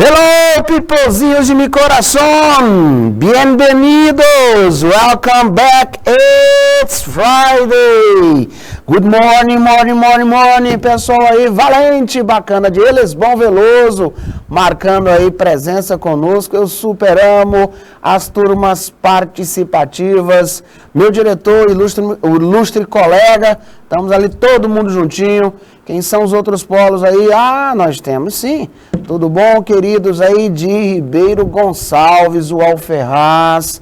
Hello, peoplezinhos de meu coração! Bienvenidos! Welcome back! It's Friday! Good morning, morning, pessoal aí, valente, bacana de Lisbon Veloso, marcando aí presença conosco. Eu super amo as turmas participativas, meu diretor, o ilustre colega, estamos ali todo mundo juntinho. Quem são os outros polos aí? Ah, nós temos sim. Tudo bom, queridos aí de Ribeiro Gonçalves, o Alferraz.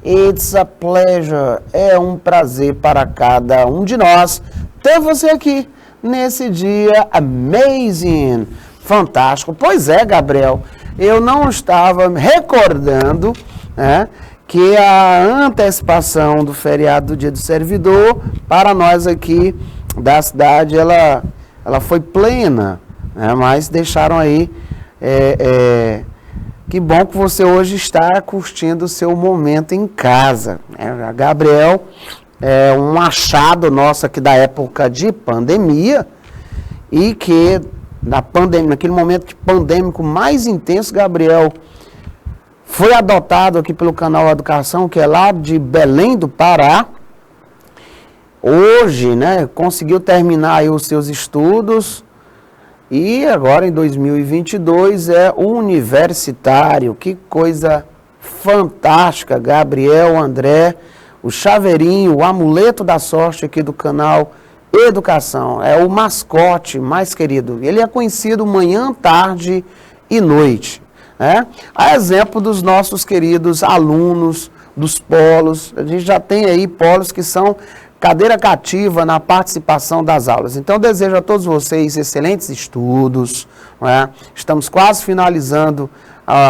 It's a pleasure. É um prazer para cada um de nós ter você aqui nesse dia amazing, fantástico. Pois é, Gabriel, eu não estava recordando, né, que a antecipação do feriado do Dia do Servidor para nós aqui da cidade, ela foi plena, né, mas deixaram aí, que bom que você hoje está curtindo o seu momento em casa. A Gabriel é um achado nosso aqui da época de pandemia e que naquele momento pandêmico mais intenso, Gabriel foi adotado aqui pelo canal Educação, que é lá de Belém do Pará. Hoje, né, conseguiu terminar aí os seus estudos e agora em 2022 é universitário. Que coisa fantástica, Gabriel, André, o chaveirinho, o amuleto da sorte aqui do canal Educação. É o mascote mais querido. Ele é conhecido manhã, tarde e noite, né? A exemplo dos nossos queridos alunos dos polos. A gente já tem aí polos que são cadeira cativa na participação das aulas. Então, desejo a todos vocês excelentes estudos, né? Estamos quase finalizando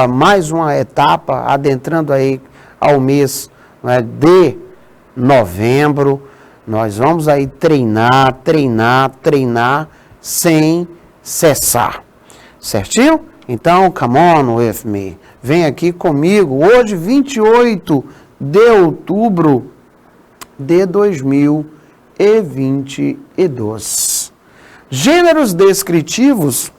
mais uma etapa, adentrando aí ao mês, né, de novembro. Nós vamos aí treinar sem cessar. Certinho? Então, come on with me. Vem aqui comigo. Hoje, 28 de outubro de 2022. Gêneros descritivos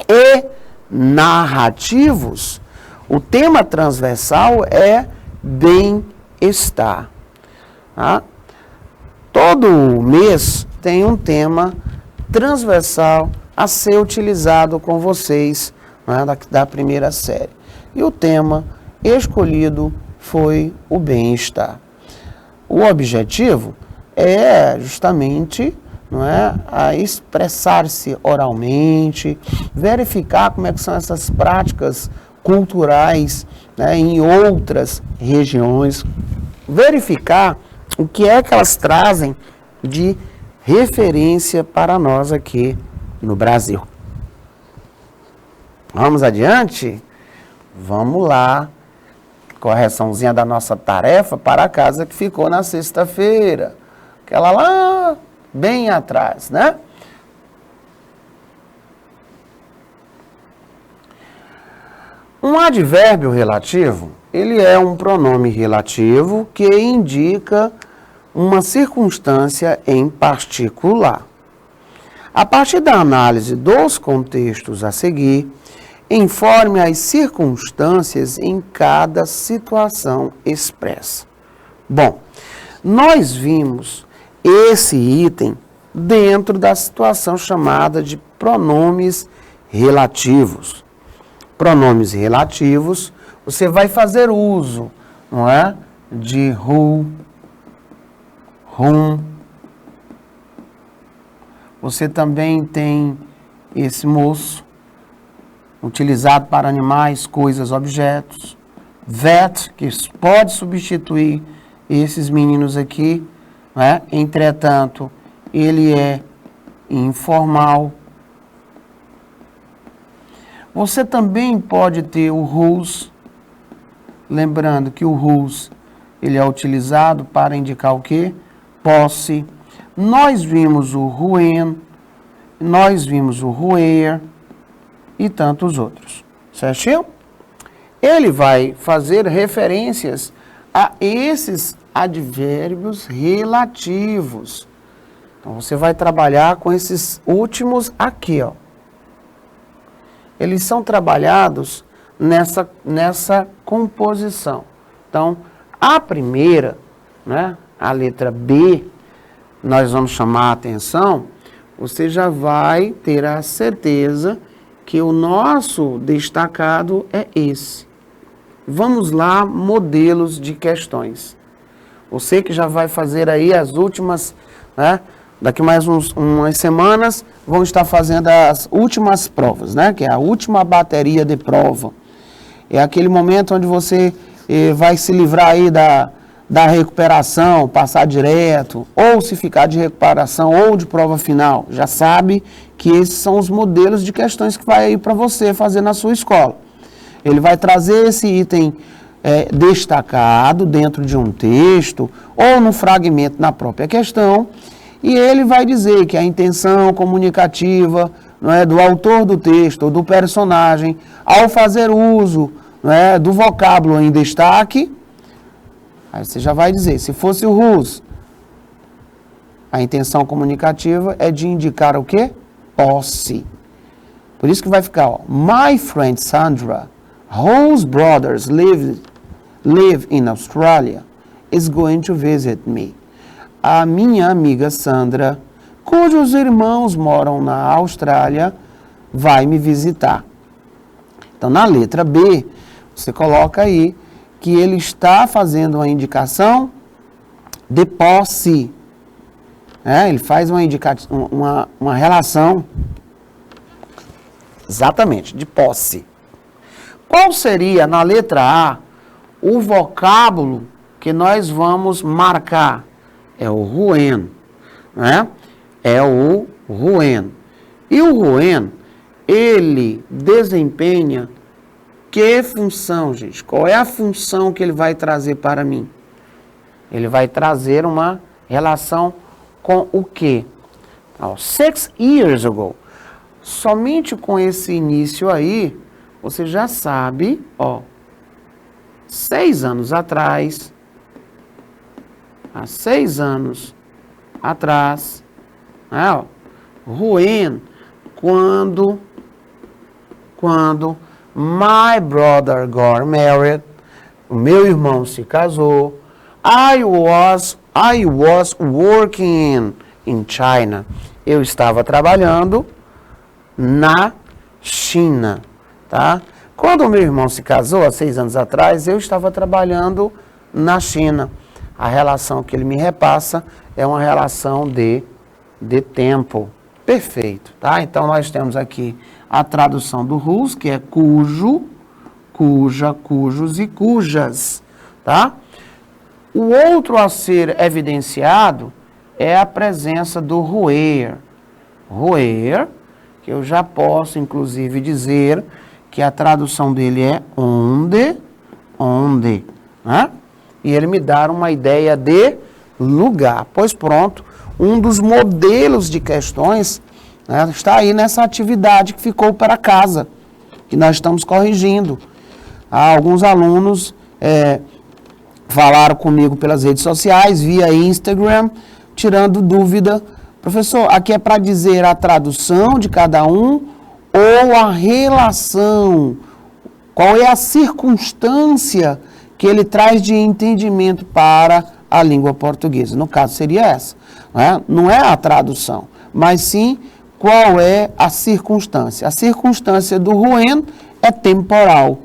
e narrativos. O tema transversal é bem-estar. Tá? Todo mês tem um tema transversal a ser utilizado com vocês, né, da primeira série. E o tema escolhido foi o bem-estar. O objetivo é justamente, não é, a expressar-se oralmente, verificar como é que são essas práticas culturais, né, em outras regiões, verificar o que é que elas trazem de referência para nós aqui no Brasil. Vamos adiante? Vamos lá. Correçãozinha da nossa tarefa para a casa que ficou na sexta-feira. Aquela lá, bem atrás, né? Um advérbio relativo, ele é um pronome relativo que indica uma circunstância em particular. A partir da análise dos contextos a seguir, informe as circunstâncias em cada situação expressa. Bom, nós vimos esse item dentro da situação chamada de pronomes relativos. Pronomes relativos, você vai fazer uso, não é? De who, whom. Você também tem esse moço, utilizado para animais, coisas, objetos. That, que pode substituir esses meninos aqui, né? Entretanto, ele é informal. Você também pode ter o whose, lembrando que o whose, ele é utilizado para indicar o quê? Posse. Nós vimos o when, nós vimos o where, e tantos outros, certinho? Ele vai fazer referências a esses advérbios relativos. Então, você vai trabalhar com esses últimos aqui, ó. eles são trabalhados nessa composição. Então, a primeira, né, a letra B, nós vamos chamar a atenção, você já vai ter a certeza que o nosso destacado é esse. Vamos lá, modelos de questões. Você que já vai fazer aí as últimas, né? Daqui mais umas semanas, vão estar fazendo as últimas provas, né? Que é a última bateria de prova. É aquele momento onde você vai se livrar aí da recuperação, passar direto, ou se ficar de recuperação ou de prova final. Já sabe que esses são os modelos de questões que vai aí para você fazer na sua escola. Ele vai trazer esse item destacado dentro de um texto ou no fragmento na própria questão, e ele vai dizer que a intenção comunicativa, não é, do autor do texto ou do personagem, ao fazer uso, não é, do vocábulo em destaque, aí você já vai dizer, se fosse o whose, a intenção comunicativa é de indicar o quê? Posse. Por isso que vai ficar, ó, my friend Sandra, whose brothers live in Australia, is going to visit me. A minha amiga Sandra, cujos irmãos moram na Austrália, vai me visitar. Então, na letra B, você coloca aí que ele está fazendo uma indicação de posse. Ele faz uma relação, exatamente, de posse. Qual seria, na letra A, o vocábulo que nós vamos marcar? É o when, né? É o when. E o when, ele desempenha que função, gente? Qual é a função que ele vai trazer para mim? Ele vai trazer uma relação com o quê? 6 years ago. Somente com esse início aí, você já sabe, 6 anos atrás, há 6 anos atrás, né, when, quando my brother got married, o meu irmão se casou, I was working in China, eu estava trabalhando na China, tá? Quando o meu irmão se casou, há 6 anos atrás, eu estava trabalhando na China. A relação que ele me repassa é uma relação de tempo. Perfeito, tá? Então, nós temos aqui a tradução do whose, que é cujo, cuja, cujos e cujas, tá? O outro a ser evidenciado é a presença do where. Where, que eu já posso, inclusive, dizer que a tradução dele é onde, né? E ele me dá uma ideia de lugar. Pois pronto, um dos modelos de questões, né, está aí nessa atividade que ficou para casa, que nós estamos corrigindo. Alguns alunos falaram comigo pelas redes sociais, via Instagram, tirando dúvida. Professor, aqui é para dizer a tradução de cada um ou a relação? Qual é a circunstância que ele traz de entendimento para a língua portuguesa? No caso, seria essa. Não é a tradução, mas sim qual é a circunstância. A circunstância do when é temporal.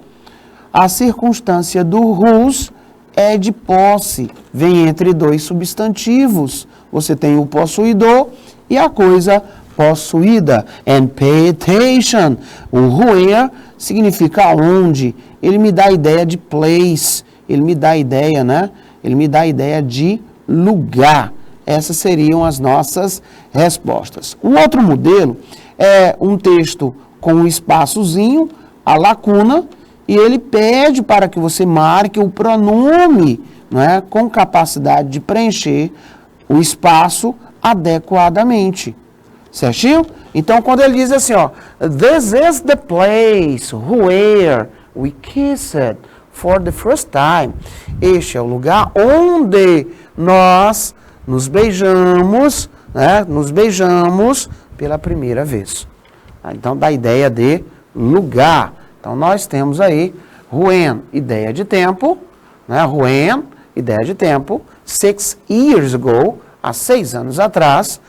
A circunstância do whose é de posse. Vem entre 2 substantivos. Você tem o possuidor e a coisa possuída. And pay attention. O where significa onde. Ele me dá a ideia de place. Ele me dá a ideia, né? Ele me dá a ideia de lugar. Essas seriam as nossas respostas. O outro modelo é um texto com um espaçozinho, a lacuna, e ele pede para que você marque o pronome, né, com capacidade de preencher o espaço adequadamente. Certinho? Então, quando ele diz assim, this is the place where we kissed for the first time. Este é o lugar onde nós nos beijamos, né? Nos beijamos pela primeira vez. Então, dá a ideia de lugar. Então, nós temos aí when, ideia de tempo, né? When, ideia de tempo, 6 years ago, há 6 anos atrás.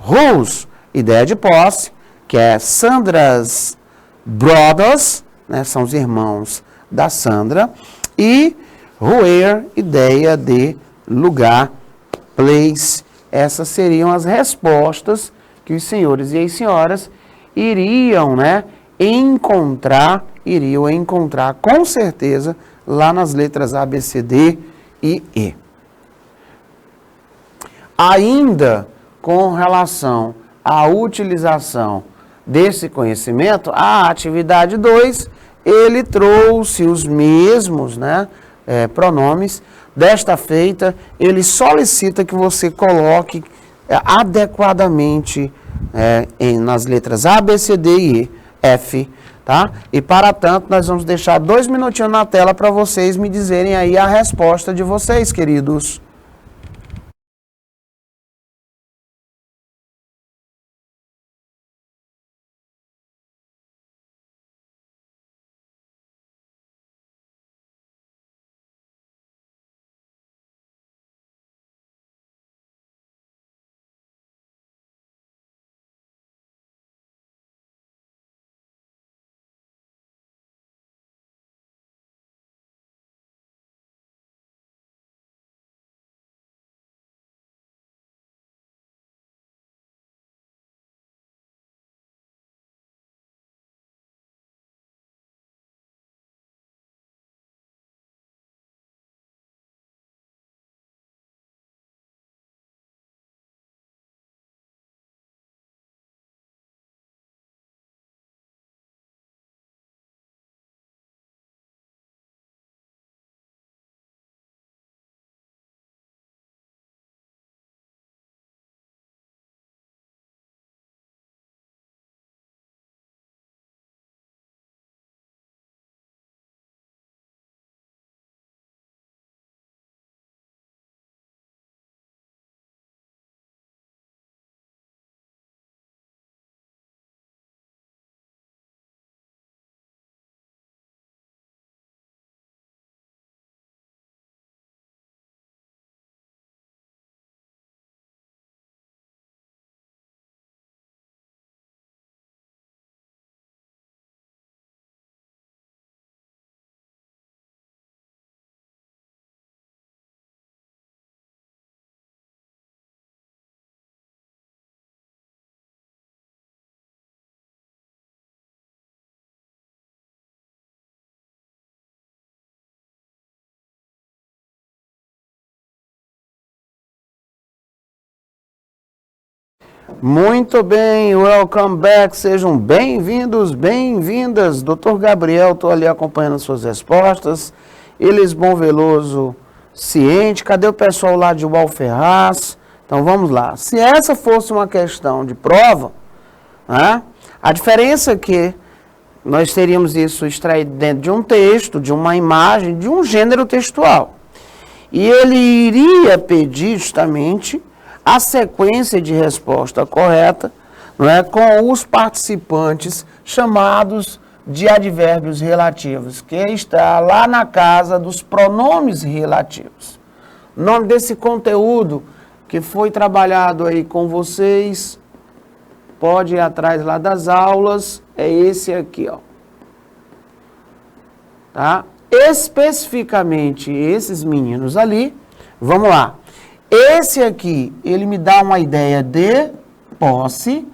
Whose, ideia de posse, que é Sandra's brothers, né? São os irmãos da Sandra. E where, ideia de lugar, place. Essas seriam as respostas que os senhores e as senhoras iriam, né, encontrar com certeza lá nas letras A, B, C, D e E. Ainda com relação à utilização desse conhecimento, a atividade 2, ele trouxe os mesmos, né, pronomes. Desta feita, ele solicita que você coloque adequadamente nas letras A, B, C, D e E, F, tá? E para tanto, nós vamos deixar 2 minutinhos na tela para vocês me dizerem aí a resposta de vocês, queridos. Muito bem, welcome back, sejam bem-vindos, bem-vindas. Dr. Gabriel, estou ali acompanhando suas respostas. Elisbon Veloso, ciente. Cadê o pessoal lá de Uau Ferraz? Então vamos lá. Se essa fosse uma questão de prova, né, a diferença é que nós teríamos isso extraído dentro de um texto, de uma imagem, de um gênero textual. E ele iria pedir justamente a sequência de resposta correta, não é, com os participantes chamados de advérbios relativos, que está lá na casa dos pronomes relativos. O nome desse conteúdo que foi trabalhado aí com vocês, pode ir atrás lá das aulas, é esse aqui, ó. Tá? Especificamente esses meninos ali, vamos lá. Esse aqui, ele me dá uma ideia de posse,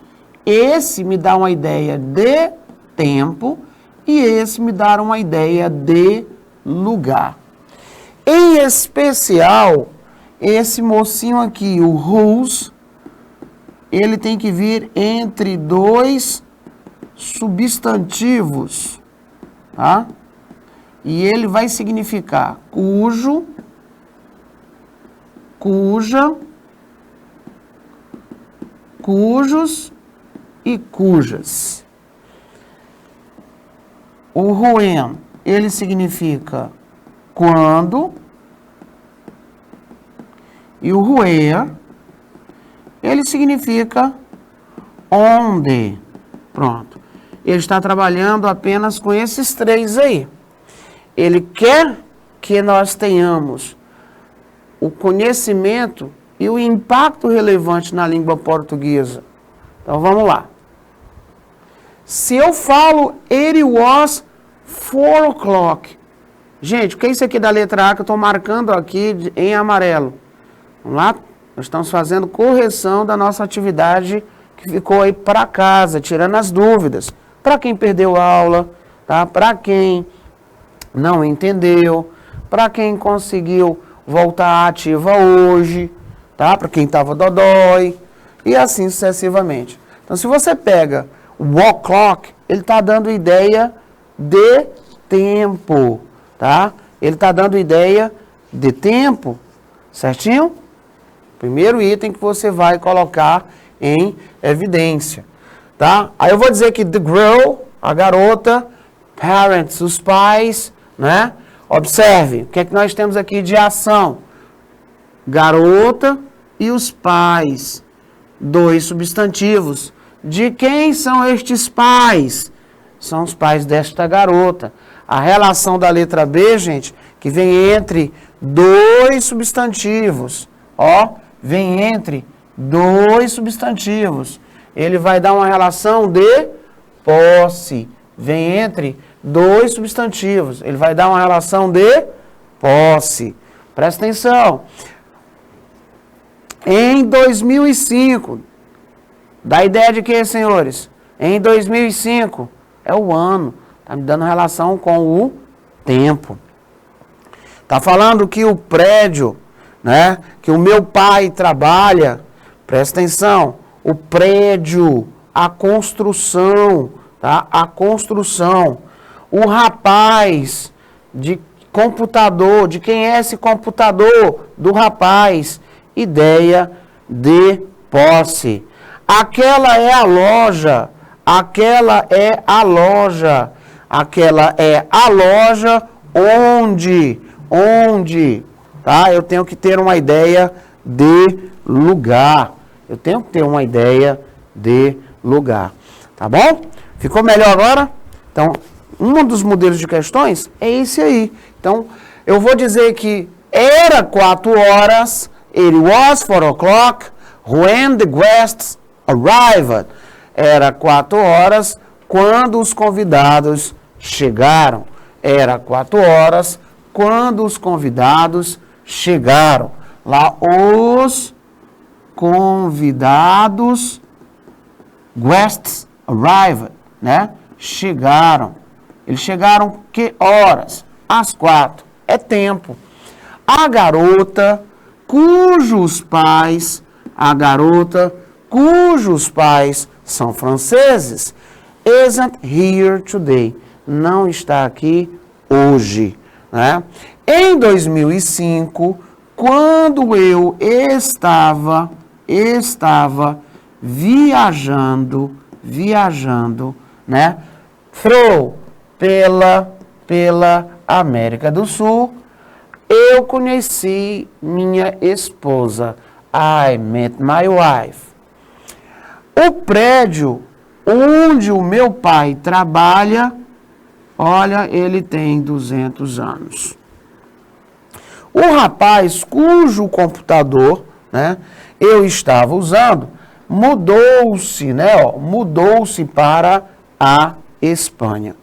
esse me dá uma ideia de tempo e esse me dá uma ideia de lugar. Em especial, esse mocinho aqui, o whose, ele tem que vir entre dois substantivos, tá? E ele vai significar cujo, cuja, cujos e cujas. O when, ele significa quando, e o where, ele significa onde. Pronto. ele está trabalhando apenas com esses três aí. Ele quer que nós tenhamos o conhecimento e o impacto relevante na língua portuguesa. Então vamos lá. Se eu falo it was 4 o'clock. Gente, o que é isso aqui da letra A que eu estou marcando aqui em amarelo? Vamos lá? Nós estamos fazendo correção da nossa atividade que ficou aí para casa, tirando as dúvidas. Para quem perdeu aula, tá? Para quem não entendeu, para quem conseguiu voltar ativa hoje, tá? Para quem estava dodói, e assim sucessivamente. Então, se você pega o o'clock, ele está dando ideia de tempo, tá? Ele está dando ideia de tempo, certinho? Primeiro item que você vai colocar em evidência, tá? Aí eu vou dizer que the girl, a garota, parents, os pais, né? Observe, o que é que nós temos aqui de ação? Garota e os pais, 2 substantivos. De quem são estes pais? São os pais desta garota. A relação da letra B, gente, que vem entre 2 substantivos, ó, vem entre 2 substantivos. Ele vai dar uma relação de posse. Vem entre 2 substantivos. Ele vai dar uma relação de posse. Presta atenção. Em 2005, dá ideia de quê, senhores? Em 2005, é o ano. Está me dando relação com o tempo. Está falando que o prédio, né, que o meu pai trabalha, presta atenção, o prédio, a construção, tá? A construção. O rapaz de computador, de quem é esse computador? Do rapaz. Ideia de posse. Aquela é a loja. Aquela é a loja. Aquela é a loja onde, tá? Eu tenho que ter uma ideia de lugar. Eu tenho que ter uma ideia de lugar. Tá bom? Ficou melhor agora? Então, um dos modelos de questões é esse aí. Então, eu vou dizer que era 4 horas, it was 4 o'clock, when the guests arrived. Era 4 horas quando os convidados chegaram. Era 4 horas quando os convidados chegaram. Lá, os convidados, guests arrived, né? Chegaram. Eles chegaram que horas? Às 4. É tempo. A garota cujos pais são franceses, isn't here today. Não está aqui hoje, né? Em 2005, quando eu estava viajando, né? Pela América do Sul, eu conheci minha esposa. I met my wife. O prédio onde o meu pai trabalha, olha, ele tem 200 anos. O rapaz cujo computador, né, eu estava usando, mudou-se, né, ó, mudou-se para a Espanha.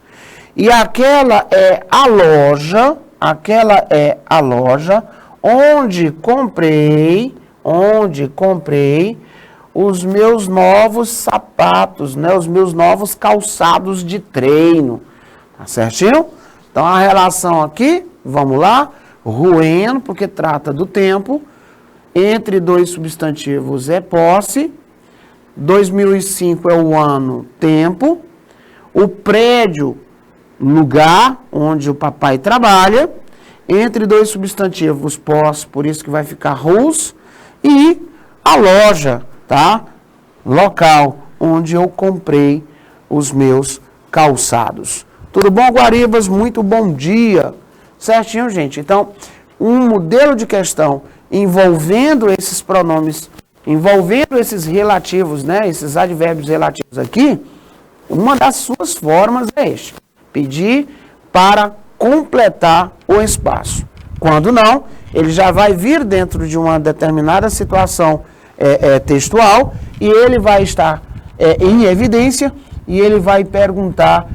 E aquela é a loja onde comprei os meus novos sapatos, né, os meus novos calçados de treino. Tá certinho? Então a relação aqui, vamos lá, when, porque trata do tempo, entre 2 substantivos é posse, 2005 é o ano, tempo, o prédio, lugar onde o papai trabalha, entre 2 substantivos, posse, por isso que vai ficar whose, e a loja, tá? Local onde eu comprei os meus calçados. Tudo bom, Guaribas? Muito bom dia. Certinho, gente? Então, um modelo de questão envolvendo esses pronomes, envolvendo esses relativos, né? Esses advérbios relativos aqui, Uma das suas formas é pedir para completar o espaço. Quando não, ele já vai vir dentro de uma determinada situação textual e ele vai estar em evidência e ele vai perguntar,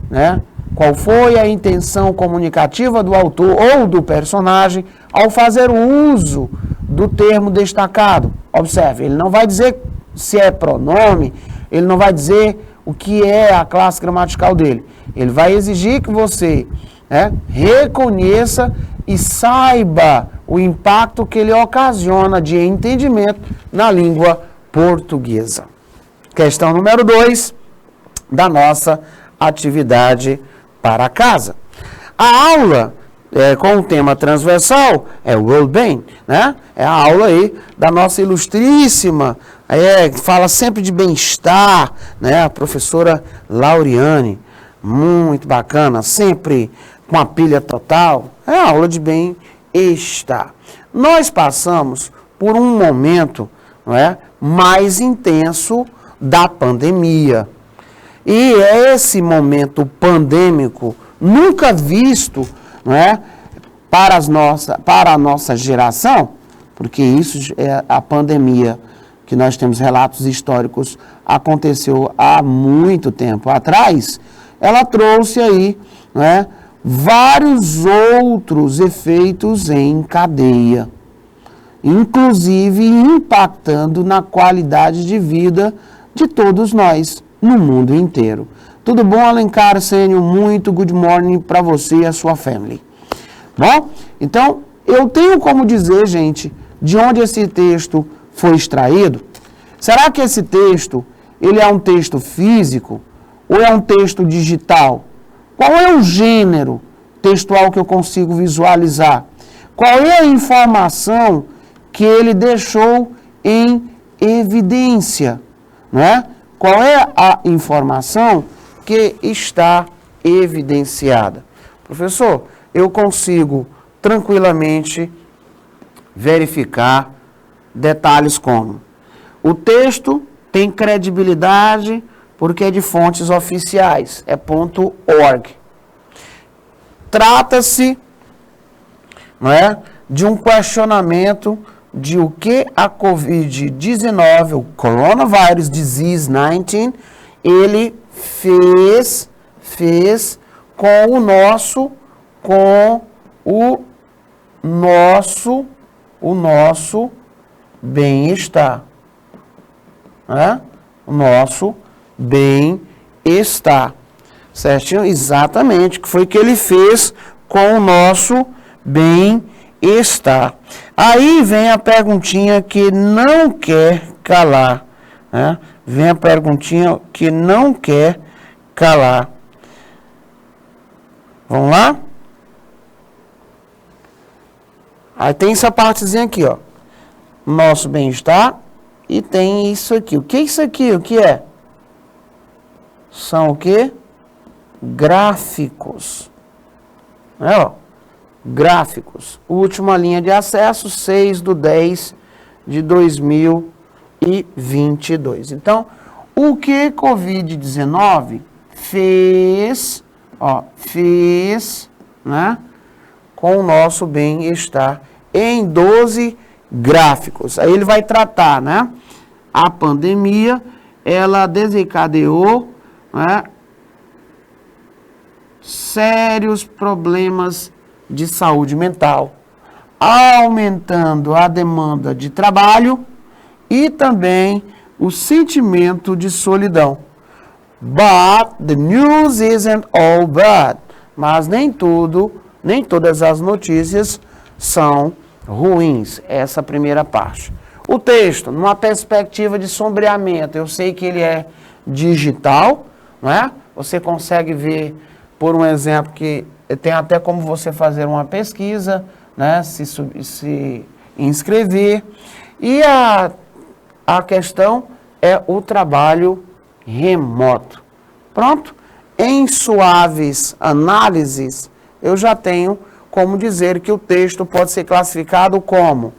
né, qual foi a intenção comunicativa do autor ou do personagem ao fazer o uso do termo destacado. Observe, ele não vai dizer se é pronome, ele não vai dizer o que é a classe gramatical dele. Ele vai exigir que você, né, reconheça e saiba o impacto que ele ocasiona de entendimento na língua portuguesa. Questão número 2 da nossa atividade para casa. A aula com o tema transversal é o well-being, né? É a aula aí da nossa ilustríssima, fala sempre de bem-estar, né? A professora Lauriane, muito bacana, sempre com a pilha total. É a aula de bem-estar. Nós passamos por um momento, não é, mais intenso da pandemia. E esse momento pandêmico, nunca visto, não é, para a nossa geração, porque isso é a pandemia, que nós temos relatos históricos, aconteceu há muito tempo atrás, ela trouxe aí, não é, vários outros efeitos em cadeia, inclusive impactando na qualidade de vida de todos nós no mundo inteiro. Tudo bom, Alencar Sênior? Muito good morning para você e a sua family. Bom, então, eu tenho como dizer, gente, de onde esse texto foi extraído? Será que esse texto, ele é um texto físico ou é um texto digital? Qual é o gênero textual que eu consigo visualizar? Qual é a informação que ele deixou em evidência? Não é? Qual é a informação que está evidenciada? Professor, eu consigo tranquilamente verificar detalhes como: o texto tem credibilidade porque é de fontes oficiais, é .org. Trata-se, não é, de um questionamento de o que a Covid-19, o Coronavirus Disease 19, ele fez com o nosso bem-estar, né? O nosso bem-estar, certinho? Exatamente, o que foi que ele fez com o nosso bem-estar. Aí vem a perguntinha que não quer calar, né? Vem a perguntinha que não quer calar. Vamos lá? Aí tem essa partezinha aqui, ó. Nosso bem-estar. E tem isso aqui. O que é isso aqui? O que é? São o quê? Gráficos. É, ó. Gráficos. Última linha de acesso, 6/10/2022. Então, o que Covid-19 fez, né, com o nosso bem-estar em 12 gráficos. Aí ele vai tratar, né? A pandemia, ela desencadeou, né, sérios problemas de saúde mental, aumentando a demanda de trabalho e também o sentimento de solidão. But the news isn't all bad. Mas nem todas as notícias são ruins. Essa primeira parte. O texto, numa perspectiva de sombreamento, eu sei que ele é digital, não é? Você consegue ver, por um exemplo, que tem até como você fazer uma pesquisa, né? Se inscrever. E a questão é o trabalho remoto. Pronto? Em suaves análises, eu já tenho como dizer que o texto pode ser classificado como.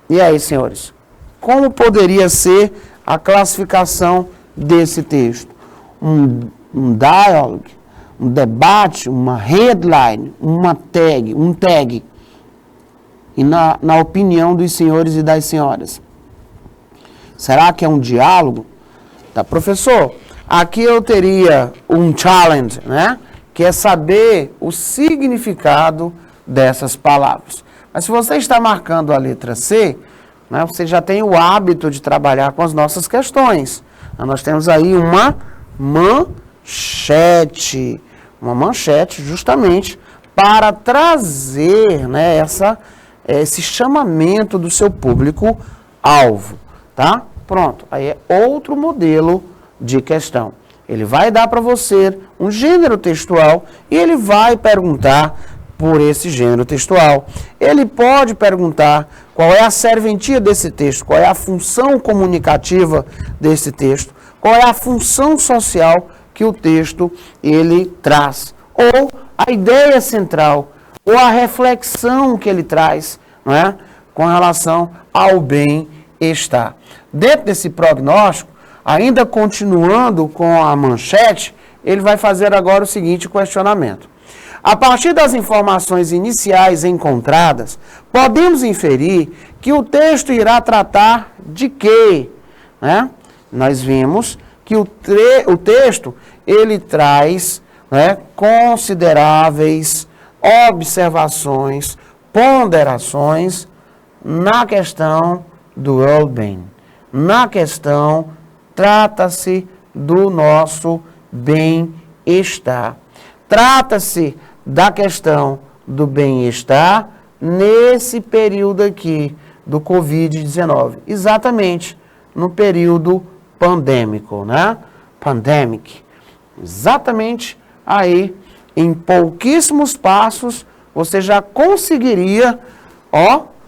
E aí, senhores? Como poderia ser a classificação desse texto? Um dialogue, um debate, uma headline, um tag. E na opinião dos senhores e das senhoras, será que é um diálogo? Tá, professor, aqui eu teria um challenge, né? Que é saber o significado dessas palavras. Mas se você está marcando a letra C, né, você já tem o hábito de trabalhar com as nossas questões. Nós temos aí uma manchete justamente para trazer, né, esse chamamento do seu público-alvo, tá? Pronto, aí é outro modelo de questão. Ele vai dar para você um gênero textual e ele vai perguntar por esse gênero textual. Ele pode perguntar qual é a serventia desse texto, qual é a função comunicativa desse texto, qual é a função social que o texto ele traz, ou a ideia central, ou a reflexão que ele traz, não é? Com relação ao bem-estar. Dentro desse prognóstico, ainda continuando com a manchete, ele vai fazer agora o seguinte questionamento. A partir das informações iniciais encontradas, podemos inferir que o texto irá tratar de quê? Né? Nós vimos que o texto ele traz, né, consideráveis observações, ponderações na questão do well-being. Na questão, trata-se do nosso bem-estar. Trata-se da questão do bem-estar nesse período aqui do Covid-19. Exatamente no período pandêmico, né? Pandemic. Exatamente aí, em pouquíssimos passos, você já conseguiria,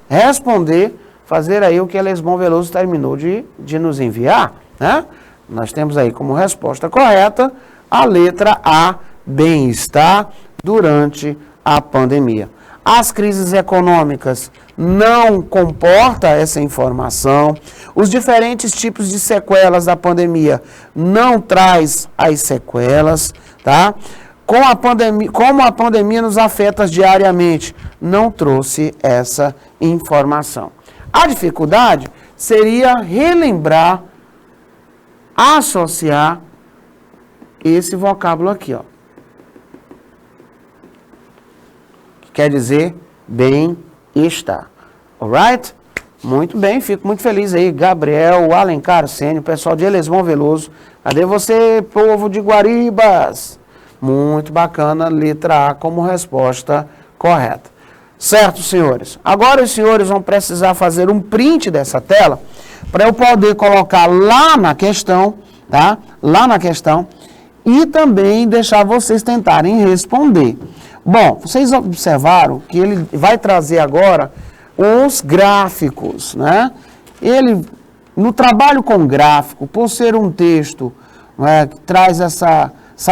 responder, fazer aí o que a Lesbon Veloso terminou de nos enviar, né? Nós temos aí como resposta correta a letra A, bem-estar durante a pandemia. As crises econômicas não comportam essa informação. Os diferentes tipos de sequelas da pandemia não traz as sequelas, tá? Como a pandemia nos afeta diariamente, não trouxe essa informação. A dificuldade seria relembrar, associar esse vocábulo aqui, que quer dizer bem-estar. Alright? Muito bem, fico muito feliz aí. Gabriel, Alencar Sênio, pessoal de Elesmão Veloso. Cadê você, povo de Guaribas? Muito bacana, letra A como resposta correta. Certo, senhores? Agora os senhores vão precisar fazer um print dessa tela para eu poder colocar lá na questão, tá? Lá na questão e também deixar vocês tentarem responder. Bom, vocês observaram que ele vai trazer agora os gráficos, né? Ele, no trabalho com gráfico, por ser um texto, né, que traz essa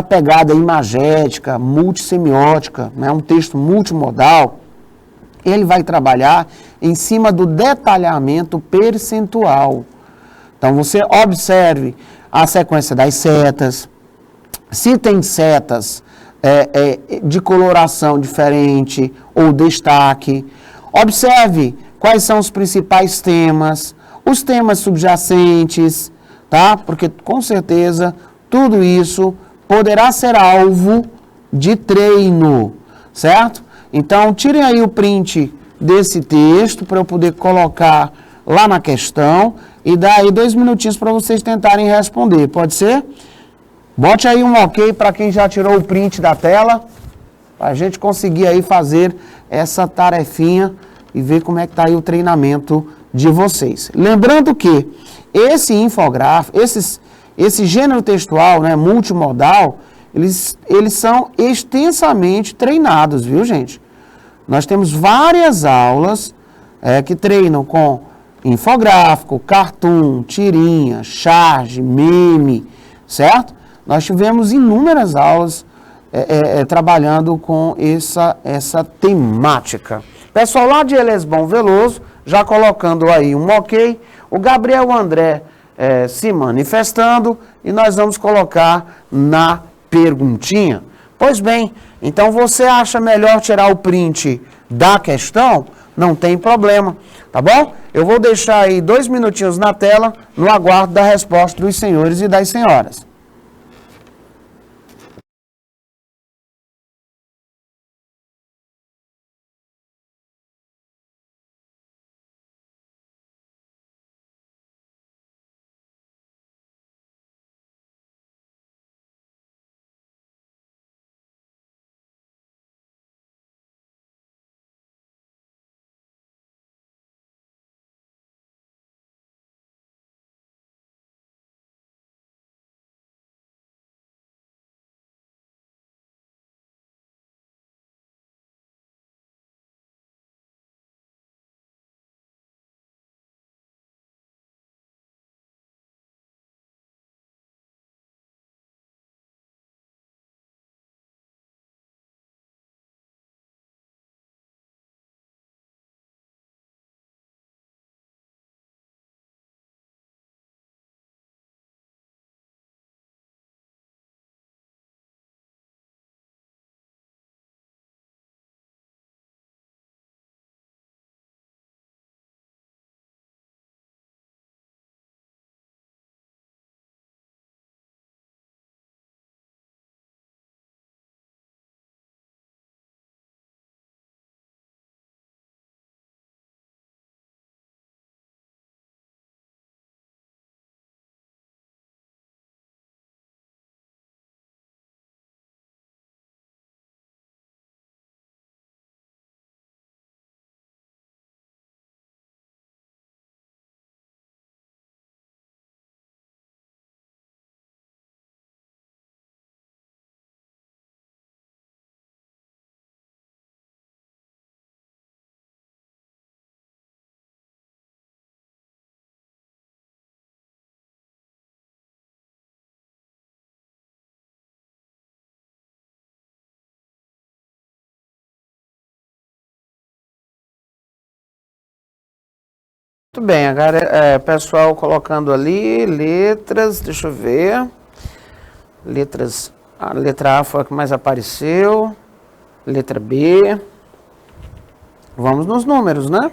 pegada imagética, multissemiótica, né, um texto multimodal, ele vai trabalhar em cima do detalhamento percentual. Então, você observe a sequência das setas, se tem setas de coloração diferente ou destaque. Observe quais são os principais temas, os temas subjacentes, tá? Porque, com certeza, tudo isso poderá ser alvo de treino, certo? Então, tirem aí o print desse texto para eu poder colocar lá na questão e dar aí 2 minutinhos para vocês tentarem responder. Pode ser? Bote aí um ok para quem já tirou o print da tela, para a gente conseguir aí fazer essa tarefinha e ver como é que está aí o treinamento de vocês. Lembrando que esse infográfico, esse gênero textual, né, multimodal, eles são extensamente treinados, viu, gente? Nós temos várias aulas que treinam com infográfico, cartoon, tirinha, charge, meme, certo? Nós tivemos inúmeras aulas trabalhando com essa temática. Pessoal lá de Elesbão Veloso, já colocando aí um ok. O Gabriel André se manifestando e nós vamos colocar na perguntinha. Pois bem, então você acha melhor tirar o print da questão? Não tem problema, tá bom? Eu vou deixar aí 2 minutinhos na tela, no aguardo da resposta dos senhores e das senhoras. Muito bem, agora pessoal colocando ali letras, deixa eu ver. Letras, a letra A foi a que mais apareceu. Letra B. Vamos nos números, né?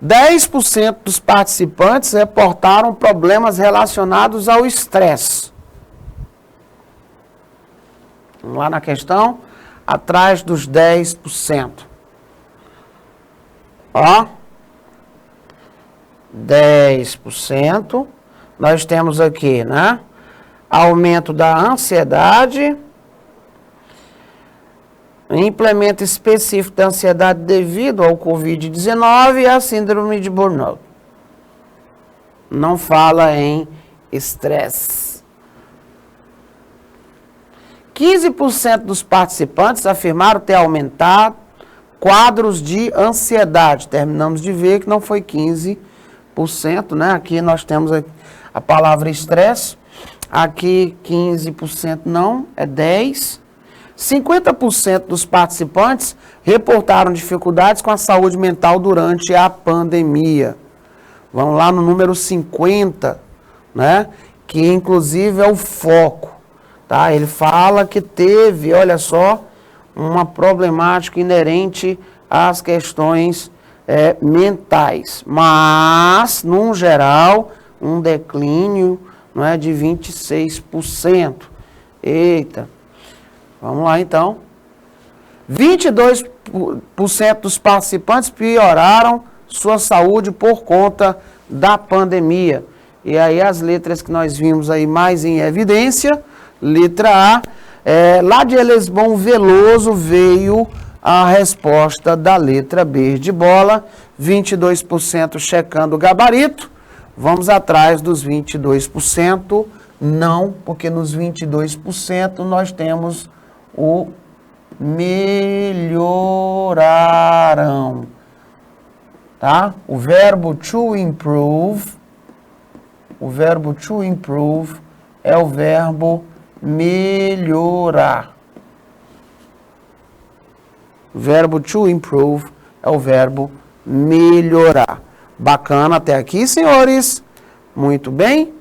10% dos participantes reportaram problemas relacionados ao estresse. Vamos lá na questão, atrás dos 10%. Ó. 10%, nós temos aqui, né? Aumento da ansiedade, implemento específico da ansiedade devido ao Covid-19 e a síndrome de burnout. Não fala em estresse. 15% dos participantes afirmaram ter aumentado quadros de ansiedade. Terminamos de ver que não foi 15%, né? Aqui nós temos a palavra estresse, aqui 15% não, é 10%. 50% dos participantes reportaram dificuldades com a saúde mental durante a pandemia. Vamos lá no número 50, né? Que inclusive é o foco, tá? Ele fala que teve, olha só, uma problemática inerente às questões mentais, mas, num geral, um declínio, não é, de 26%. Eita, vamos lá então. 22% dos participantes pioraram sua saúde por conta da pandemia. E aí as letras que nós vimos aí mais em evidência, letra A, lá de Elesbom Veloso veio a resposta da letra B de bola, 22% checando o gabarito. Vamos atrás dos 22%, não, porque nos 22% nós temos o melhoraram, tá? O verbo to improve é o verbo melhorar. O verbo to improve é o verbo melhorar. Bacana até aqui, senhores? Muito bem?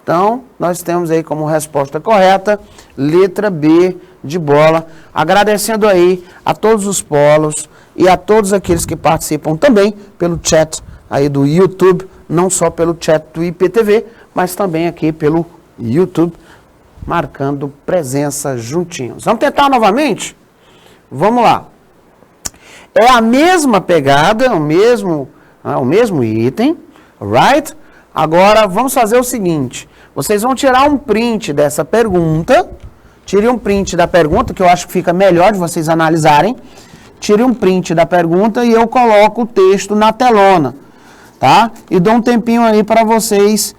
Então, nós temos aí como resposta correta, letra B de bola. Agradecendo aí a todos os polos e a todos aqueles que participam também pelo chat aí do YouTube, não só pelo chat do IPTV, mas também aqui pelo YouTube, marcando presença juntinhos. Vamos tentar novamente? Vamos lá. É a mesma pegada, o mesmo item, right? Agora, vamos fazer o seguinte. Vocês vão tirar um print dessa pergunta. Tire um print da pergunta, que eu acho que fica melhor de vocês analisarem. Tire um print da pergunta e eu coloco o texto na telona, tá? E dou um tempinho aí para vocês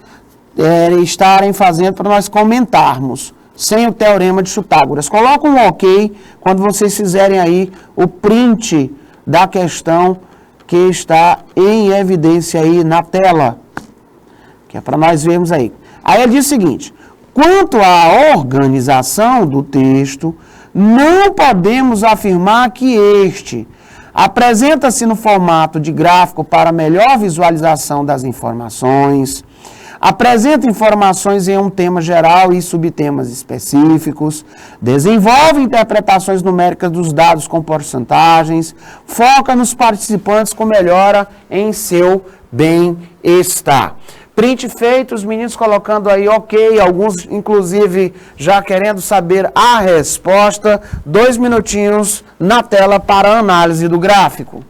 estarem fazendo, para nós comentarmos, sem o teorema de Pitágoras. Coloca um ok quando vocês fizerem aí o print da questão que está em evidência aí na tela, que é para nós vermos aí. Aí ele diz o seguinte: quanto à organização do texto, não podemos afirmar que este apresenta-se no formato de gráfico para melhor visualização das informações, apresenta informações em um tema geral e subtemas específicos, desenvolve interpretações numéricas dos dados com porcentagens, foca nos participantes com melhora em seu bem-estar. Print feito, os meninos colocando aí ok, alguns inclusive já querendo saber a resposta. 2 minutinhos na tela para a análise do gráfico.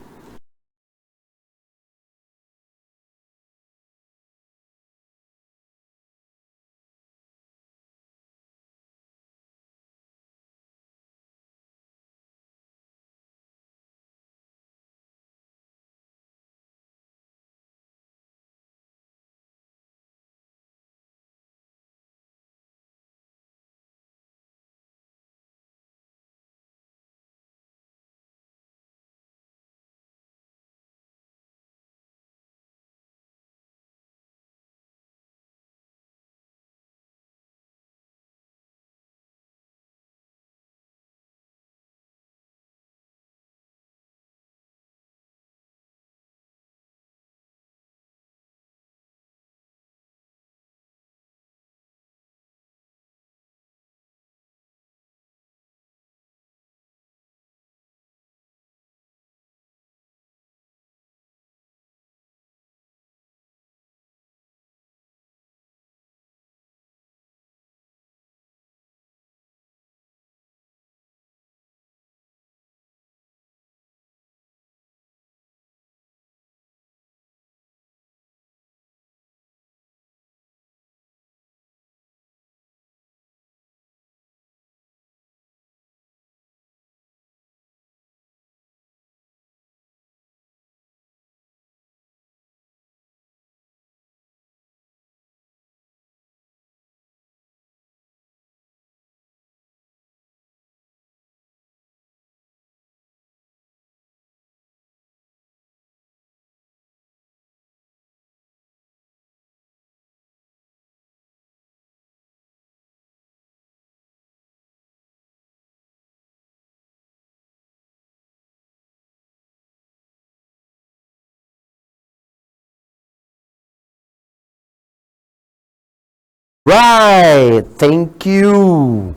Right, thank you.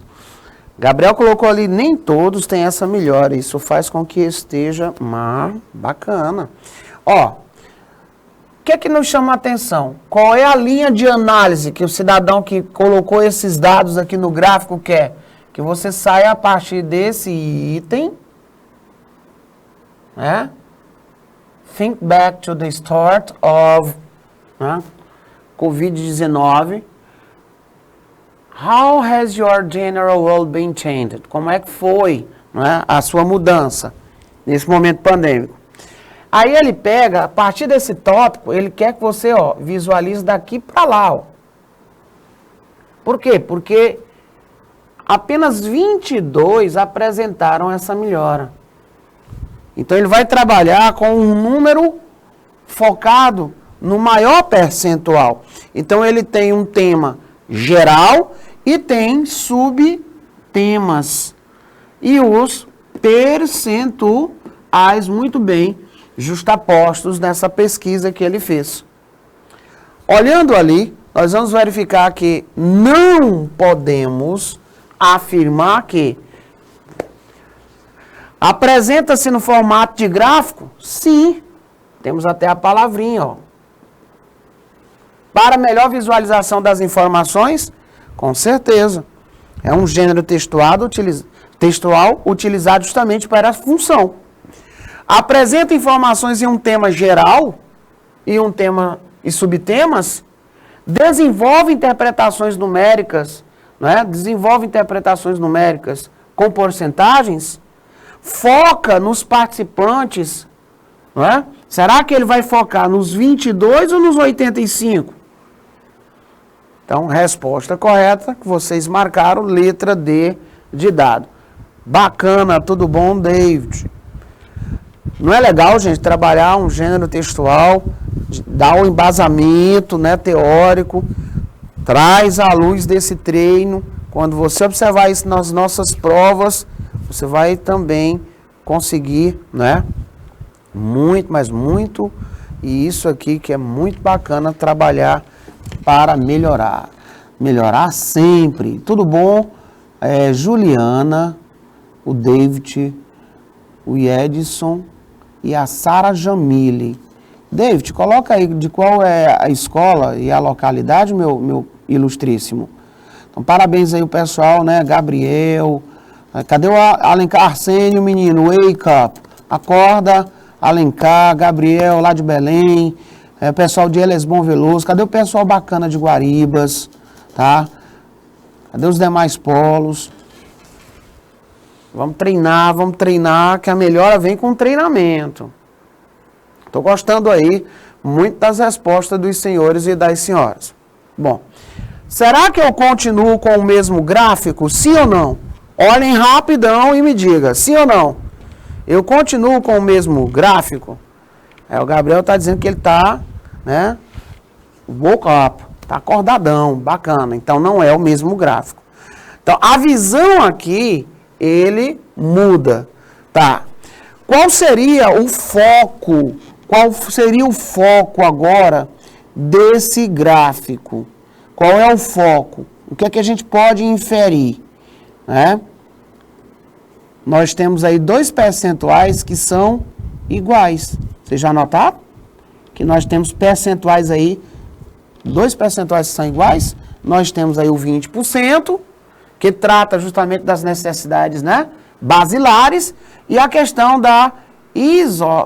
Gabriel colocou ali, nem todos têm essa melhora. Isso faz com que esteja bacana. Ó, o que é que nos chama a atenção? Qual é a linha de análise que o cidadão que colocou esses dados aqui no gráfico quer? Que você saia a partir desse item, né? Think back to the start of COVID-19. How has your general world been changed? Como é que foi, né, a sua mudança nesse momento pandêmico? Aí ele pega, a partir desse tópico, ele quer que você visualize daqui para lá. Ó. Por quê? Porque apenas 22 apresentaram essa melhora. Então ele vai trabalhar com um número focado no maior percentual. Então ele tem um tema geral e tem subtemas. E os percentuais muito bem justapostos nessa pesquisa que ele fez. Olhando ali nós vamos verificar que não podemos afirmar que apresenta-se no formato de gráfico? Sim. Temos até a palavrinha, ó. Para melhor visualização das informações? Com certeza. É um gênero textual utilizado justamente para essa função. Apresenta informações em um tema geral e subtemas, desenvolve interpretações numéricas, né? Desenvolve interpretações numéricas com porcentagens, foca nos participantes, não é? Será que ele vai focar nos 22 ou nos 85? Então, resposta correta, que vocês marcaram, letra D de dado. Bacana, tudo bom, David? Não é legal, gente, trabalhar um gênero textual, dar um embasamento, né, teórico, traz à luz desse treino. Quando você observar isso nas nossas provas, você vai também conseguir, né, muito, mas muito, e isso aqui que é muito bacana trabalhar para melhorar. Melhorar sempre. Tudo bom? Juliana, o David, o Edson e a Sara Jamile. David, coloca aí de qual é a escola e a localidade, meu ilustríssimo. Então, parabéns aí o pessoal, né? Gabriel. Cadê o Alencar Arsênio, menino? Wake up. Acorda, Alencar, Gabriel, lá de Belém. Pessoal de Elesbom Veloso. Cadê o pessoal bacana de Guaribas? Tá? Cadê os demais polos? Vamos treinar, que a melhora vem com treinamento. Estou gostando aí muito das respostas dos senhores e das senhoras. Bom, será que eu continuo com o mesmo gráfico? Sim ou não? Olhem rapidão e me diga, sim ou não? Eu continuo com o mesmo gráfico? O Gabriel está dizendo que ele está, né? Woke up, está acordadão, bacana. Então não é o mesmo gráfico. Então a visão aqui, ele muda, tá? Qual seria o foco? Qual seria o foco agora desse gráfico? Qual é o foco? O que é que a gente pode inferir, né? Nós temos aí 2 percentuais que são iguais. Vocês já notaram? Que nós temos percentuais aí, 2 percentuais que são iguais. Nós temos aí o 20%, que trata justamente das necessidades, né, basilares, e a questão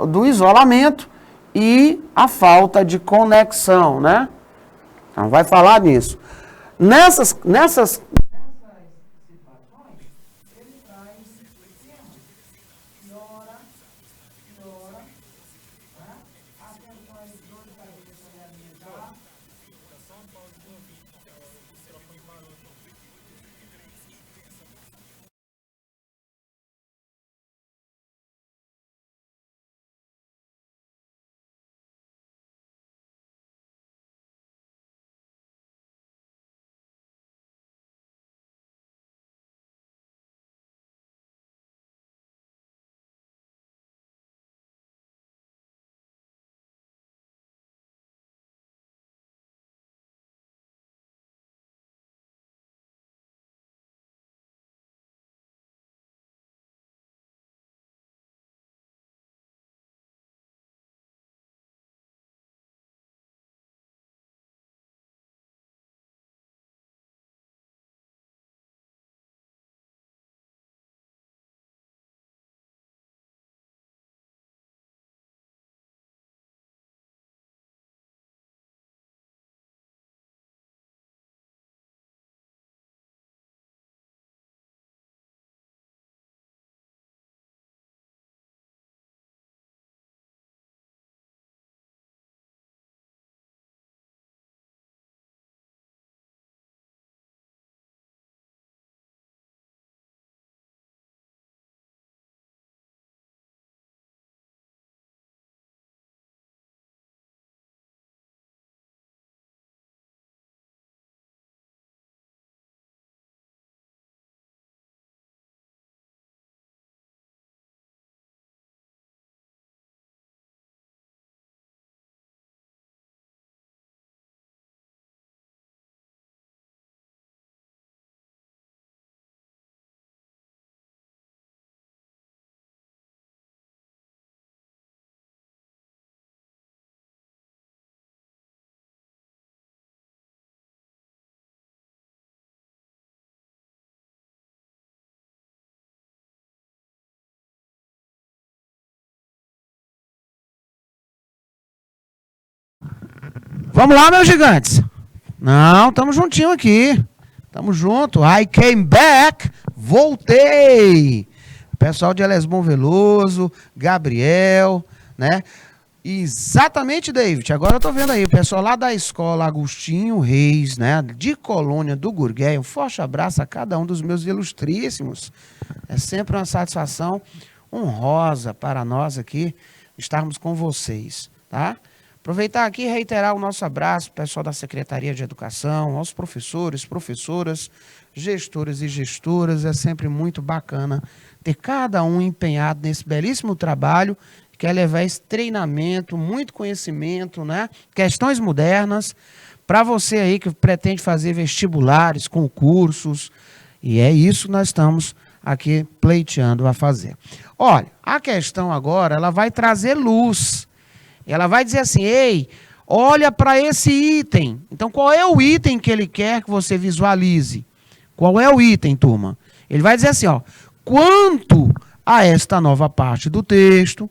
do isolamento e a falta de conexão, né? Então, vai falar nisso. Nessas Vamos lá, meus gigantes. Não, estamos juntinho aqui. Estamos junto. I came back. Voltei. Pessoal de Elesbom Veloso, Gabriel, né? Exatamente, David. Agora eu tô vendo aí o pessoal lá da escola Agostinho Reis, né? De Colônia do Gurgueia. Um forte abraço a cada um dos meus ilustríssimos. É sempre uma satisfação honrosa para nós aqui estarmos com vocês, tá? Aproveitar aqui e reiterar o nosso abraço, pessoal da Secretaria de Educação, aos professores, professoras, gestores e gestoras. É sempre muito bacana ter cada um empenhado nesse belíssimo trabalho, que quer levar esse treinamento, muito conhecimento, né? Questões modernas, para você aí que pretende fazer vestibulares, concursos, e é isso que nós estamos aqui pleiteando a fazer. Olha, a questão agora, ela vai trazer luz. Ela vai dizer assim, ei, olha para esse item. Então, qual é o item que ele quer que você visualize? Qual é o item, turma? Ele vai dizer assim, ó, quanto a esta nova parte do texto,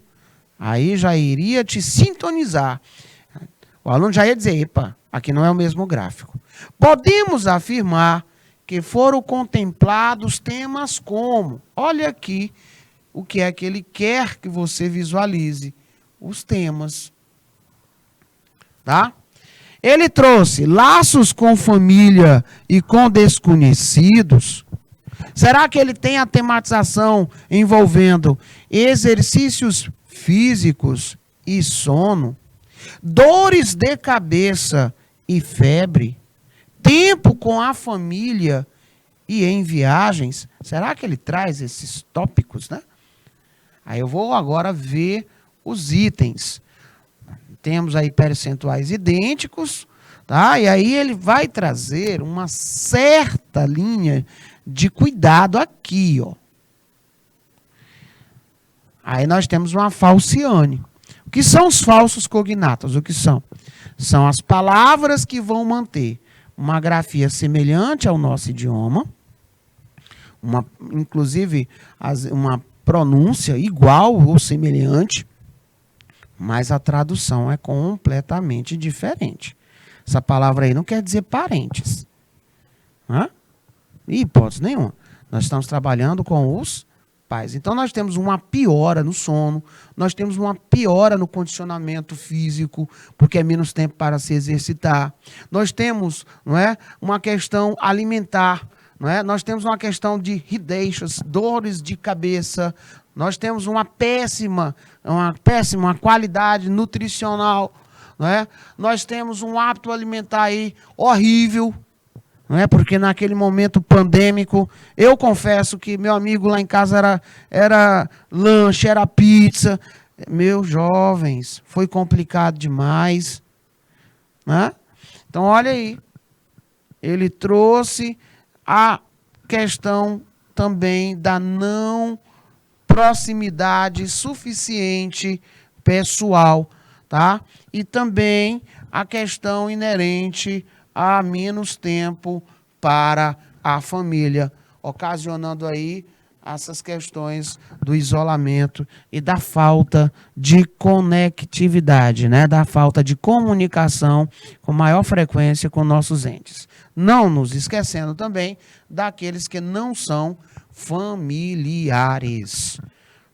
aí já iria te sintonizar. O aluno já ia dizer, epa, aqui não é o mesmo gráfico. Podemos afirmar que foram contemplados temas como, olha aqui, o que é que ele quer que você visualize. Os temas, tá? Ele trouxe laços com família e com desconhecidos. Será que ele tem a tematização envolvendo exercícios físicos e sono, dores de cabeça e febre, tempo com a família e em viagens? Será que ele traz esses tópicos, né? Aí eu vou agora ver os itens. Temos aí percentuais idênticos, tá? E aí ele vai trazer uma certa linha de cuidado aqui, ó. Aí nós temos uma falciane. O que são os falsos cognatos? O que são? São as palavras que vão manter uma grafia semelhante ao nosso idioma, inclusive uma pronúncia igual ou semelhante, mas a tradução é completamente diferente. Essa palavra aí não quer dizer parentes. Hã? Em hipótese nenhuma. Nós estamos trabalhando com os pais. Então, nós temos uma piora no sono, nós temos uma piora no condicionamento físico, porque é menos tempo para se exercitar. Nós temos, não é, uma questão alimentar, não é? Nós temos uma questão de rideixas, dores de cabeça. Nós temos uma péssima qualidade nutricional, não é? Nós temos um hábito alimentar aí horrível, não é? Porque naquele momento pandêmico, eu confesso que meu amigo lá em casa era lanche, era pizza. Meus jovens, foi complicado demais, né? Então, olha aí, ele trouxe a questão também da não proximidade suficiente pessoal, tá? E também a questão inerente a menos tempo para a família, ocasionando aí essas questões do isolamento e da falta de conectividade, né? Da falta de comunicação com maior frequência com nossos entes. Não nos esquecendo também daqueles que não são familiares,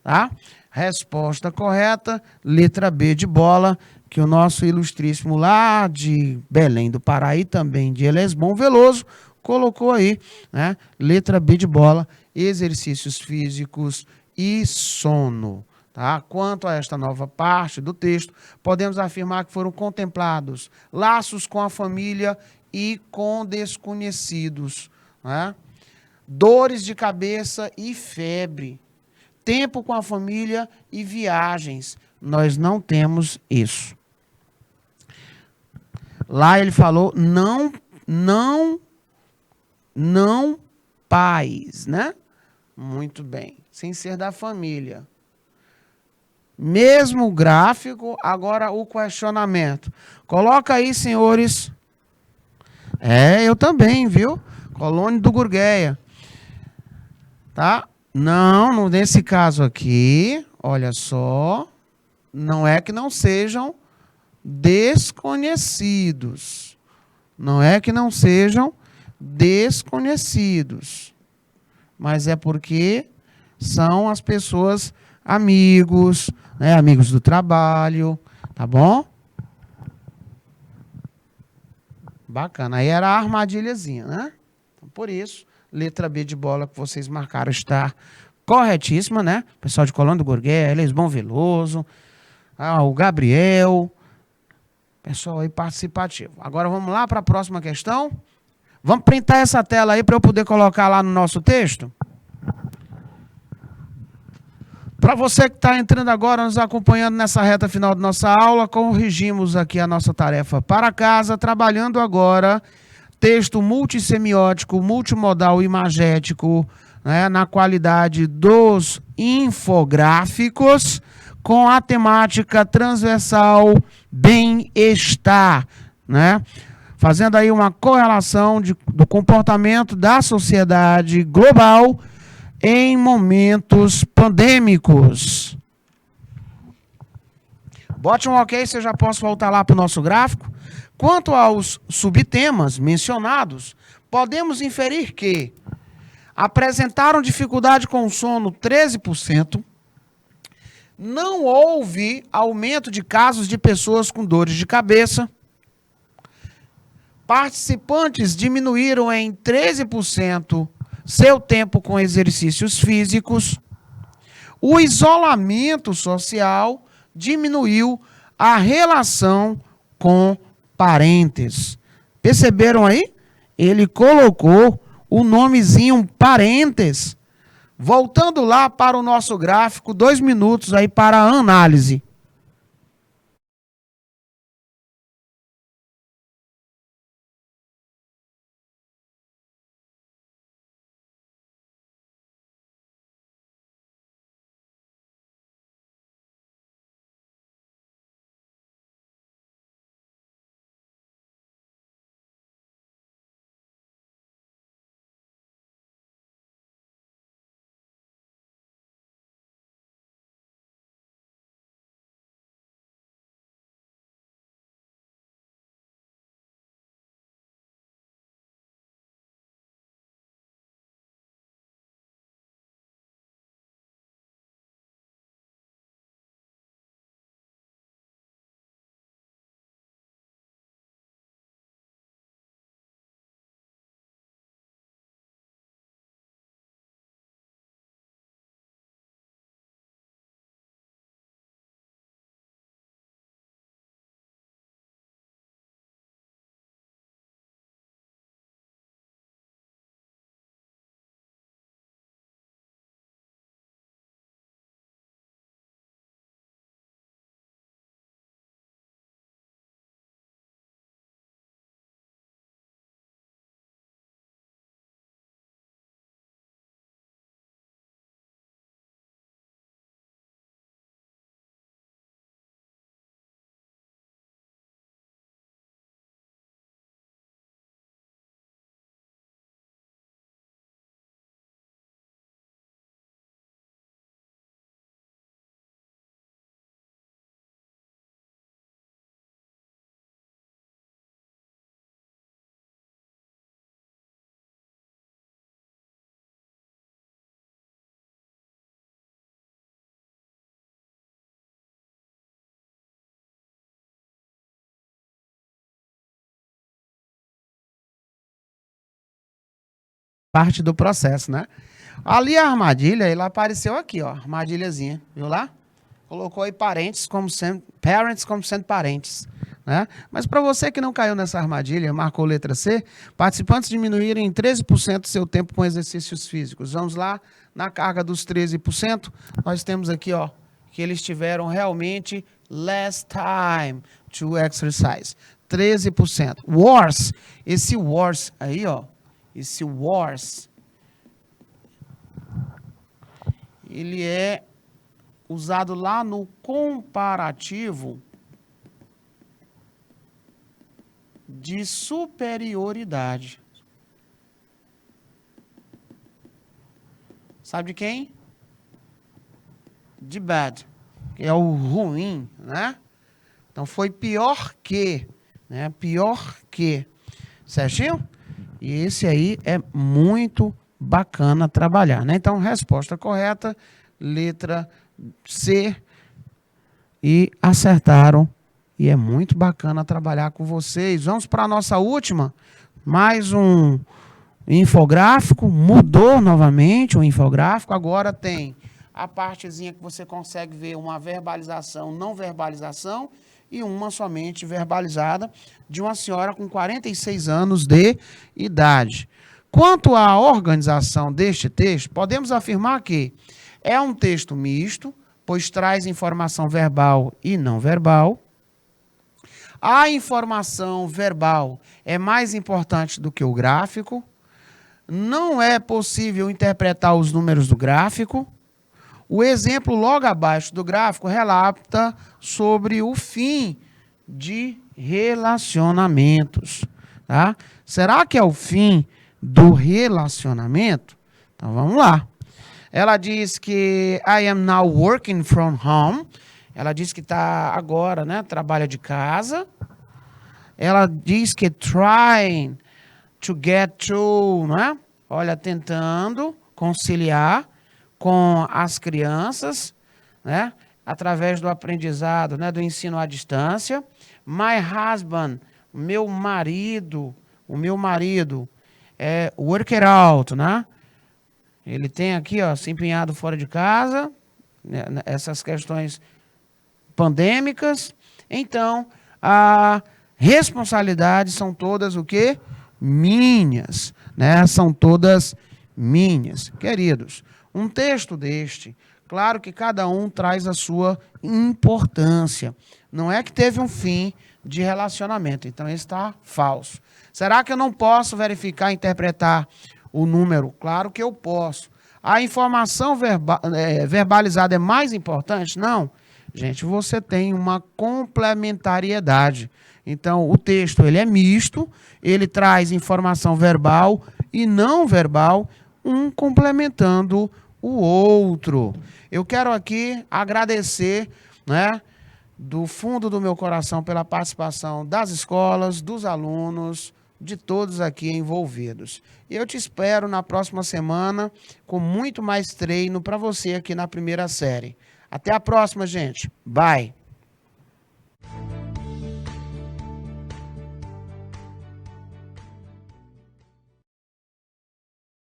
tá? Resposta correta, letra B de bola, que o nosso ilustríssimo lá de Belém do Pará e também de Elesbom Veloso colocou aí, né? Letra B de bola, exercícios físicos e sono, tá? Quanto a esta nova parte do texto, podemos afirmar que foram contemplados laços com a família e com desconhecidos, né? Dores de cabeça e febre, tempo com a família e viagens. Nós não temos isso. Lá ele falou não pais, né? Muito bem, sem ser da família. Mesmo gráfico, agora o questionamento. Coloca aí, senhores. Eu também, viu? Colônia do Gurgueia. Tá? Não, nesse caso aqui, olha só, não é que não sejam desconhecidos. Não é que não sejam desconhecidos, mas é porque são as pessoas amigos, né, amigos do trabalho, tá bom? Bacana. Aí era a armadilhazinha, né? Então, por isso, letra B de bola que vocês marcaram está corretíssima, né? Pessoal de Colônia do Gurgué, Lisbon Veloso, o Gabriel, pessoal aí participativo. Agora vamos lá para a próxima questão. Vamos printar essa tela aí para eu poder colocar lá no nosso texto? Para você que está entrando agora, nos acompanhando nessa reta final da nossa aula, corrigimos aqui a nossa tarefa para casa, trabalhando agora texto multissemiótico, multimodal e imagético, né, na qualidade dos infográficos, com a temática transversal bem-estar, né? Fazendo aí uma correlação do comportamento da sociedade global em momentos pandêmicos. Bote um ok, se eu já posso voltar lá para o nosso gráfico. Quanto aos subtemas mencionados, podemos inferir que apresentaram dificuldade com sono 13%, não houve aumento de casos de pessoas com dores de cabeça, participantes diminuíram em 13% seu tempo com exercícios físicos, o isolamento social diminuiu a relação com parentes. Perceberam aí? Ele colocou o nomezinho parentes. Voltando lá para o nosso gráfico, 2 minutos aí para a análise. Parte do processo, né? Ali a armadilha, ela apareceu aqui, ó, armadilhazinha, viu lá? Colocou aí parentes como sendo parentes, né? Mas para você que não caiu nessa armadilha, marcou letra C, participantes diminuíram em 13% seu tempo com exercícios físicos. Vamos lá, na carga dos 13%, nós temos aqui, ó, que eles tiveram realmente less time to exercise. 13%. Worse, esse worse aí, ó, esse worse, ele é usado lá no comparativo de superioridade. Sabe de quem? De bad, que é o ruim, né? Então, foi pior que, né? Pior que. Certinho? E esse aí é muito bacana trabalhar, né? Então, resposta correta, letra C. E acertaram. E é muito bacana trabalhar com vocês. Vamos para a nossa última. Mais um infográfico. Mudou novamente o infográfico. Agora tem a partezinha que você consegue ver uma verbalização, não verbalização, e uma somente verbalizada, de uma senhora com 46 anos de idade. Quanto à organização deste texto, podemos afirmar que é um texto misto, pois traz informação verbal e não verbal. A informação verbal é mais importante do que o gráfico. Não é possível interpretar os números do gráfico. O exemplo logo abaixo do gráfico relata sobre o fim de relacionamentos. Tá? Será que é o fim do relacionamento? Então vamos lá. Ela diz que I am now working from home. Ela diz que está agora, né? Trabalha de casa. Ela diz que trying to get to, né? Olha, tentando conciliar com as crianças, né? Através do aprendizado, né? Do ensino à distância. My husband, o meu marido, é work it out, né? Ele tem aqui, ó, se empenhado fora de casa, né? Essas questões pandêmicas. Então, a responsabilidades são todas o quê? Minhas, né? São todas minhas. Queridos, um texto deste, claro que cada um traz a sua importância. Não é que teve um fim de relacionamento, então esse está falso. Será que eu não posso verificar, interpretar o número? Claro que eu posso. A informação verbalizada é mais importante? Não. Gente, você tem uma complementariedade. Então, o texto ele é misto, ele traz informação verbal e não verbal, um complementando o outro. Eu quero aqui agradecer, né, do fundo do meu coração pela participação das escolas, dos alunos, de todos aqui envolvidos. E eu te espero na próxima semana com muito mais treino para você aqui na primeira série. Até a próxima, gente. Bye!